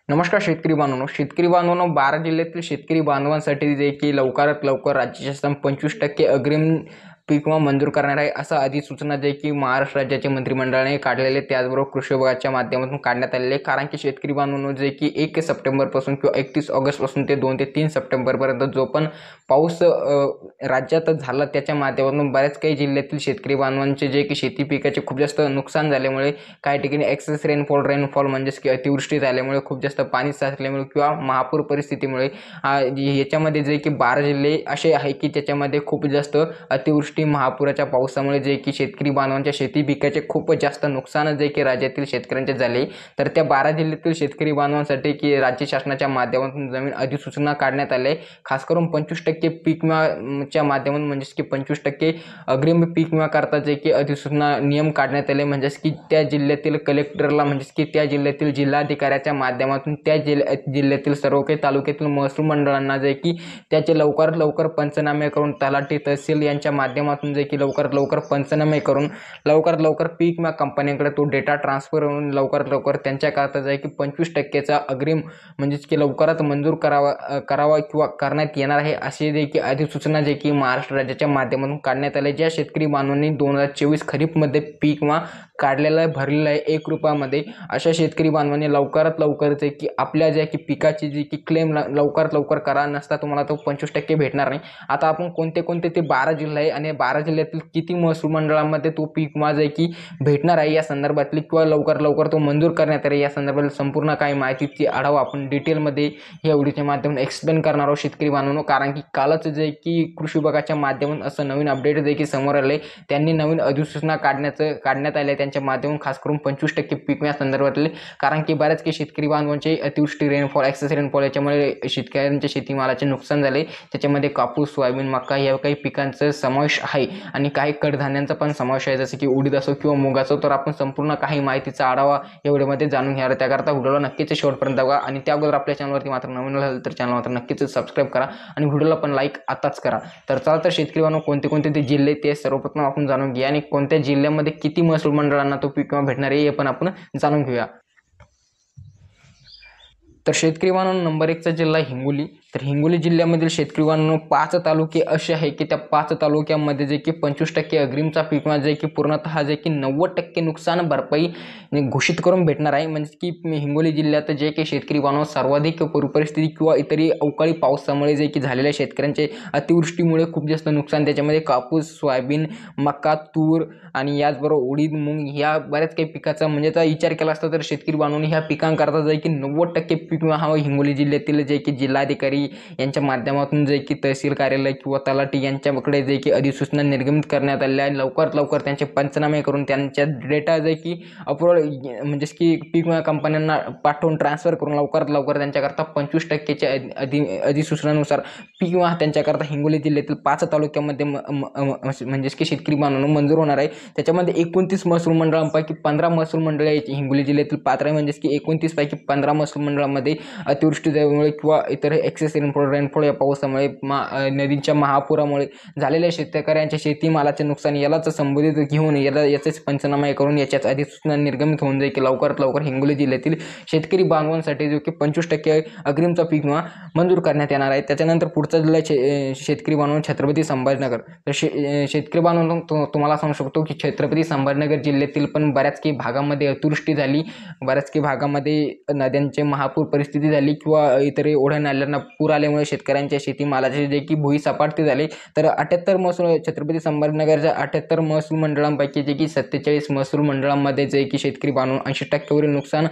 नमस्कार शेतकरी बांधवांनो 12 जिल्ह्यातील शेतकरी बांधवांसाठी जे की लवकरात लवकर राज्य शासन 25% अग्रिम पीक विमा मंजूर करणार आहे असं अधिसूचना जे की महाराष्ट्र राज्याच्या मंत्रिमंडळाने काढलेले, त्याचबरोबर कृषी विभागाच्या माध्यमातून काढण्यात आलेले. कारण की शेतकरी बांधवांनो जे की 1 सप्टेंबरपासून किंवा 31 ऑगस्टपासून ते 2 ते 3 सप्टेंबरपर्यंत जो पण पाऊस राज्यात झाला त्याच्या माध्यमातून बऱ्याच काही जिल्ह्यातील शेतकरी बांधवांचे जे की शेती पिकाचे खूप जास्त नुकसान झाल्यामुळे, काही ठिकाणी एक्सेस रेनफॉल म्हणजेच की अतिवृष्टी झाल्यामुळे, खूप जास्त पाणी साचल्यामुळे किंवा महापूर परिस्थितीमुळे याच्यामध्ये जे की 12 जिल्हे असे आहे की त्याच्यामध्ये खूप जास्त अतिवृष्टी महापुराच्या पावसामुळे जे की शेतकरी बांधवांच्या शेती पिकाचे खूप जास्त नुकसान जे की राज्यातील शेतकऱ्यांचे झाले. तर त्या 12 जिल्ह्यातील शेतकरी बांधवांसाठी की राज्य शासनाच्या माध्यमातून नवीन अधिसूचना काढण्यात आली आहे. खास करून 25% पीक विमाच्या माध्यमातून म्हणजेच की 25% अग्रिम पीक विमा करता जे की अधिसूचना नियम काढण्यात आले. म्हणजेच की त्या जिल्ह्यातील कलेक्टरला म्हणजेच की त्या जिल्ह्यातील जिल्हाधिकाऱ्याच्या माध्यमातून त्या जिल्ह्यातील सर्व काही तालुक्यातील महसूल मंडळांना जे की त्याचे लवकरात लवकर पंचनामे करून तलाठी तहसील यांच्या माध्यमातून जे की लवकरात लवकर पंचनामे करून लवकरात लवकर पीक विमा कंपन्यांकडे तो डेटा ट्रान्सफर होऊन लवकरात लवकर त्यांच्याकरता जे की 25%चा अग्रिम म्हणजेच की लवकरात मंजूर करावा किंवा करण्यात येणार आहे अशी जे की अधिसूचना जे की महाराष्ट्र राज्याच्या माध्यमातून काढण्यात आले. ज्या शेतकरी बांधवांनी 2024 खरीपमध्ये पीक विमा काढलेला आहे, भरलेला आहे 1 रुपयामध्ये, अशा शेतकरी बांधवांनी लवकरात लवकर जे की आपल्या ज्या की पिकाची जी की क्लेम लवकरात लवकर करा, नसता तुम्हाला तो 25% भेटणार नाही. आता आपण कोणते ते 12 जिल्हे आहे आणि 12 जिल्ह्यातील किती महसूल मंडळांमध्ये तो पीक विमा जे की भेटणार आहे या संदर्भातली किंवा लवकर तो मंजूर करण्यात येईल या संदर्भातील संपूर्ण काही माहितीची आढावा आपण डिटेलमध्ये या व्हिडिओच्या माध्यमातून एक्सप्लेन करणार आहोत शेतकरी बांधवांनो. कारण की कालच जे की कृषी विभागाच्या माध्यमातून असं नवीन अपडेट जे की समोर आले, त्यांनी नवीन अधिसूचना काढण्यात आले त्यांच्या माध्यमातून खास करून 25% पीक विमा संदर्भातले. कारण की बऱ्याच काही शेतकरी बांधवांचे अतिवृष्टी रेनफॉल एक्सेस रेनफॉल याच्यामुळे शेतकऱ्यांच्या शेतीमालाचे नुकसान झाले. त्याच्यामध्ये कापूस, सोयाबीन, मका या काही पिकांचा समावेश आहे आणि काही कडधान्यांचा पण समावेश आहे, जसं की उडीद असो किंवा मूग असो. तर आपण संपूर्ण काही माहितीचा आढावा या व्हिडिओमध्ये जाणून घेणार. त्याकरता व्हिडिओला नक्कीच शेवटपर्यंत बघा आणि त्या अगोदर आपल्या चॅनलवरती मात्र नवीन झालं तर चॅनल मात्र नक्कीच सबस्क्राईब करा आणि व्हिडिओला पण लाईक आताच करा. तर चला तर शेतकरी बांधव कोणते ते जिल्हे ते सर्वप्रथम आपण जाणून घेऊया आणि कोणत्या जिल्ह्यामध्ये किती महसूल मंडळांना तो पीक विमा भेटणार आहे हे पण आपण जाणून घेऊया. तर शेतकरी बांधवांनो नंबर 1चा जिल्हा हिंगोली. तर हिंगोली जिल्ह्यामधील शेतकरी बांधवांनो 5 तालुके असे आहे की त्या 5 तालुक्यामध्ये जे की 25% अग्रिमचा पीक विमा जे की पूर्णतः जे की 90% नुकसान भरपाई घोषित करून भेटणार आहे. म्हणजे की हिंगोली जिल्ह्यात जे की शेतकरी बांधव सर्वाधिक पूरपरिस्थिती किंवा इतरही अवकाळी पावसामुळे जे की झालेल्या शेतकऱ्यांचे अतिवृष्टीमुळे खूप जास्त नुकसान, त्याच्यामध्ये कापूस, सोयाबीन, मका, तूर आणि याचबरोबर उडीद, मूग या बऱ्याच काही पिकाचा म्हणजे त्याचा विचार केला असता तर शेतकरी बांधवांनी ह्या पिकांकरता जे की 90% पीक विमा हा हिंगोली जिल्ह्यातील जे की जिल्हाधिकारी यांच्या माध्यमातून जे की तहसील कार्यालय किंवा तलाठी यांच्याकडे जे की अधिसूचना निर्गमित करण्यात आल्या आहे. लवकरात लवकर त्यांचे पंचनामे करून त्यांच्या डेटा जे की अप्रूव्हल म्हणजेच की पीक विमा कंपन्यांना पाठवून ट्रान्सफर करून लवकरात लवकर त्यांच्याकरता 25%च्या अधिसूचनानुसार पीक विमा त्यांच्याकरता हिंगोली जिल्ह्यातील 5 तालुक्यामध्ये म्हणजेच की शेतकरी बांधवांनो मंजूर होणार आहे. त्याच्यामध्ये 29 महसूल मंडळांपैकी 15 महसूल मंडळे हिंगोली जिल्ह्यातील पात्र आहे. म्हणजेच की 29 पैकी 15 महसूल मंडळांमध्ये अतिवृष्टीमुळे किंवा इतर एक्सेस रेनफॉल या पावसामुळे नदीच्या महापुरामुळे झालेल्या शेतकऱ्यांच्या शेतीमालाचे नुकसान यालाच संबोधित घेऊन याचेच पंचनामे करून याच्याच अधिसूचना निर्गमित होऊन जाईल की लवकरात लवकर हिंगोली जिल्ह्यातील शेतकरी बांधवांसाठी जो की 25% अग्रिमचा पीक विमा मंजूर करण्यात येणार आहे. त्याच्यानंतर पुढचा जिल्हा शेतकरी बांधव छत्रपती संभाजीनगर. तर शेतकरी बांधव तुम्हाला सांगू शकतो की छत्रपती संभाजीनगर जिल्ह्यातील पण बऱ्याच काही भागामध्ये अतिवृष्टी झाली, बऱ्याच काही भागामध्ये नद्यांचे महापूर परिस्थिती झाली किंवा इतर ओढ्या नाल्यांना पूर आल्यामुळे शेतकऱ्यांच्या शेतीमालाचे जे की भुईसपाट झाले. तर 78 महसूल छत्रपती संभाजीनगरच्या 78 महसूल मंडळांपैकी जे की 47 महसूल मंडळांमध्ये जे की शेतकरी बांधव 80% वरील नुकसान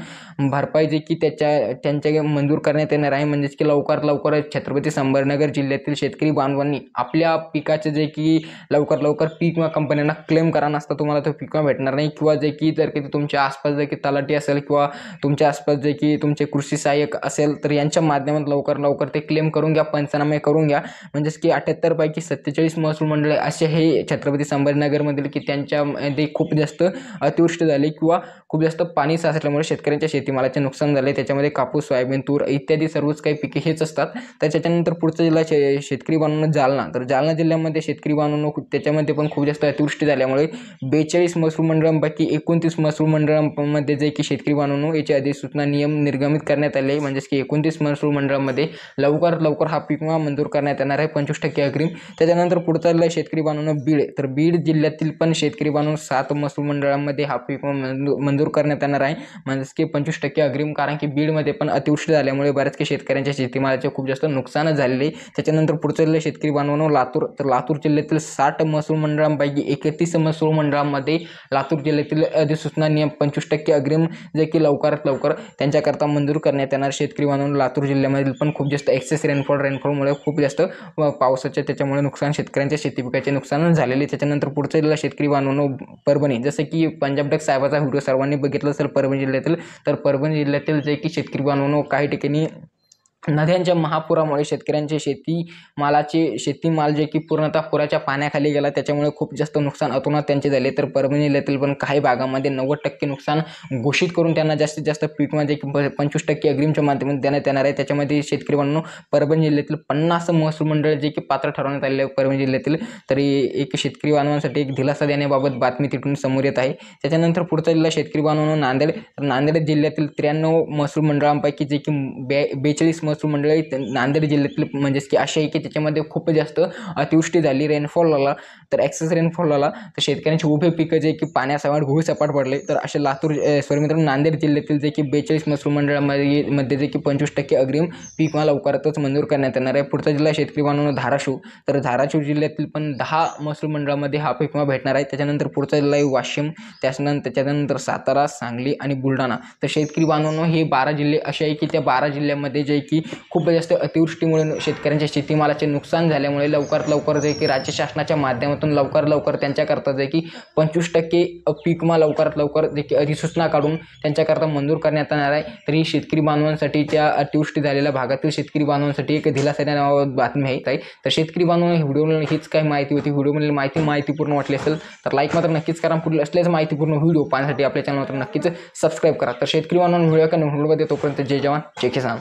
भरपाई जे की त्यांच्या मंजूर करण्यात येणार आहे. म्हणजेच की लवकरात लवकर छत्रपती संभाजीनगर जिल्ह्यातील शेतकरी बांधवांनी आपल्या पिकाचे जे की लवकर पीक विमा कंपन्यांना क्लेम करा, नसता तुम्हाला तो पीक विमा भेटणार नाही. किंवा जे की जर की तुमच्या आसपास जे की तलाठी असेल किंवा तुमच्या आसपास जे की तुमचे कृषी सहाय्यक असेल तर यांच्या माध्यमातून लवकर ते क्लेम करून घ्या, पंचनामे करून घ्या. म्हणजेच की 78 पैकी 47 महसूल मंडळे असे हे छत्रपती संभाजीनगरमधील की त्यांच्यामध्ये खूप जास्त अतिवृष्टी झाली किंवा खूप जास्त पाणी साचल्यामुळे शेतकऱ्यांच्या शेतीमालाचे नुकसान झाले. त्याच्यामध्ये कापूस, सोयाबीन, तूर इत्यादी सर्वच काही पिके हेच असतात. त्याच्यानंतर पुढचा जिल्हा शेतकरी बांधवांनो जालना. तर जालना जिल्ह्यामध्ये शेतकरी बांधवांनो त्याच्यामध्ये पण खूप जास्त अतिवृष्टी झाल्यामुळे 42 महसूल मंडळांपैकी 29 महसूल मंडळांमध्ये जे की शेतकरी बांधवांनो याची अधिसूचना नियम निर्गमित करण्यात आले आहे, म्हणजेच की 29 महसूल मंडळामध्ये लवकरात लवकर हा पीक विमा मंजूर करण्यात येणार आहे 25% अग्रिम. त्याच्यानंतर पुढचा जिल्हा शेतकरी बांधवांनो बीड, तर बीड जिल्ह्यातील पण शेतकरी बांधव 7 महसूल मंडळामध्ये हा पीक विमा मंजूर करण्यात येणार आहे, म्हणजेच की 25% अग्रिम. कारण की बीडमध्ये पण अतिवृष्टी झाल्यामुळे बऱ्याच काही शेतकऱ्यांच्या शेतीमालाचे खूप जास्त नुकसान झालेले. त्याच्यानंतर पुढचा जिल्हा शेतकरी बांधवांनो लातूर, तर लातूर जिल्ह्यातील 60 महसूल मंडळांपैकी 31 महसूल मंडळांमध्ये लातूर जिल्ह्यातील अधिसूचना नियम 25% अग्रिम जे की लवकरात लवकर त्यांच्याकरता मंजूर करण्यात येणार. शेतकरी बांधवांनो लातूर जिल्ह्यामधील पण खूप जास्त एक्सेस रेनफॉलमुळे खूप जास्त पावसाच्या त्याच्यामुळे नुकसान, शेतकऱ्यांच्या शेती पिकाचे नुकसान झालेले. त्याच्यानंतर पुढचा जिल्हा शेतकरी बांधवांनो परभणी, जसं की पंजाब डक साहेबाचा व्हिडिओ सर्वांनी बघितला असेल परभणी जिल्ह्यातील. तर परभणी जिल्ह्यातील जे की शेतकरी बांधवांनो काही ठिकाणी नद्यांच्या महापुरामुळे शेतकऱ्यांचे शेतीमाल जे की पूर्णतः पुराच्या पाण्याखाली गेला, त्याच्यामुळे खूप जास्त नुकसान अतोनात त्यांचे झाले. तर परभणी जिल्ह्यातील पण काही भागामध्ये 90% नुकसान घोषित करून त्यांना जास्तीत जास्त पीक विमा जे की 25% अग्रिमच्या माध्यमातून देण्यात येणार आहे. त्याच्यामध्ये शेतकरी बांधवांनो परभणी जिल्ह्यातील 50 महसूल मंडळ जे की पात्र ठरवण्यात आलेले आहे परभणी जिल्ह्यातील. तरी एक शेतकरी बांधवांसाठी एक दिलासा देण्याबाबत बातमी तिथून समोर येत आहे. त्याच्यानंतर पुढचा जिल्हा शेतकरी बांधवांनो नांदेड, तर नांदेड जिल्ह्यातील 93 महसूल मंडळांपैकी जे की 42 महसूल मंडळ नांदेड जिल्ह्यातील, म्हणजेच की असे आहे की त्याच्यामध्ये खूप जास्त अतिवृष्टी झाली, रेनफॉल आला, तर एक्सेस रेनफॉल आला, तर शेतकऱ्यांची उभे पिकं जे की पाण्यासकट भुईसपाट पडले. तर असे मित्रांनो नांदेड जिल्ह्यातील जे की 42 महसूल मंडळामध्ये जे की 25% अग्रिम पीक विमा लवकरातच मंजूर करण्यात येणार आहे. पुढचा जिल्हा शेतकरी बांधवांनो धाराशिव, तर धाराशिव जिल्ह्यातील पण 10 महसूल मंडळामध्ये हा पीक विमा भेटणार आहे. त्याच्यानंतर पुढचा जिल्हा आहे वाशिम, त्याच्यानंतर सातारा, सांगली आणि बुलढाणा. तर शेतकरी बांधवांनो हे 12 जिल्हे असे आहे की त्या 12 जिल्ह्यामध्ये जे की खूप जास्त अतिवृष्टीमुळे शेतकऱ्यांच्या शेतीमालाचे नुकसान झाल्यामुळे लवकरात लवकर जे की राज्य शासनाच्या माध्यमातून लवकर त्यांच्याकरता जे की 25% पीक विमा लवकरात लवकर जे की अधिसूचना काढून त्यांच्याकरता मंजूर करण्यात येणार आहे. तरी शेतकरी बांधवांसाठी त्या अतिवृष्टी झालेल्या भागातील शेतकरी बांधवांसाठी एक दिलासा देण्याबाबत बातमी आहे. तर शेतकरी बांधवांनो ही व्हिडिओ हीच काही माहिती होती. व्हिडिओमधील माहितीपूर्ण वाटली असेल तर लाईक मात्र नक्कीच करा. पुढील असल्याच माहितीपूर्ण व्हिडिओ पाहण्यासाठी आपल्या चॅनल मात्र नक्कीच सबस्क्राईब करा. तर शेतकरी बांधवांनो व्हिडिओ देतो तोपर्यंत जय जवान जय किसान.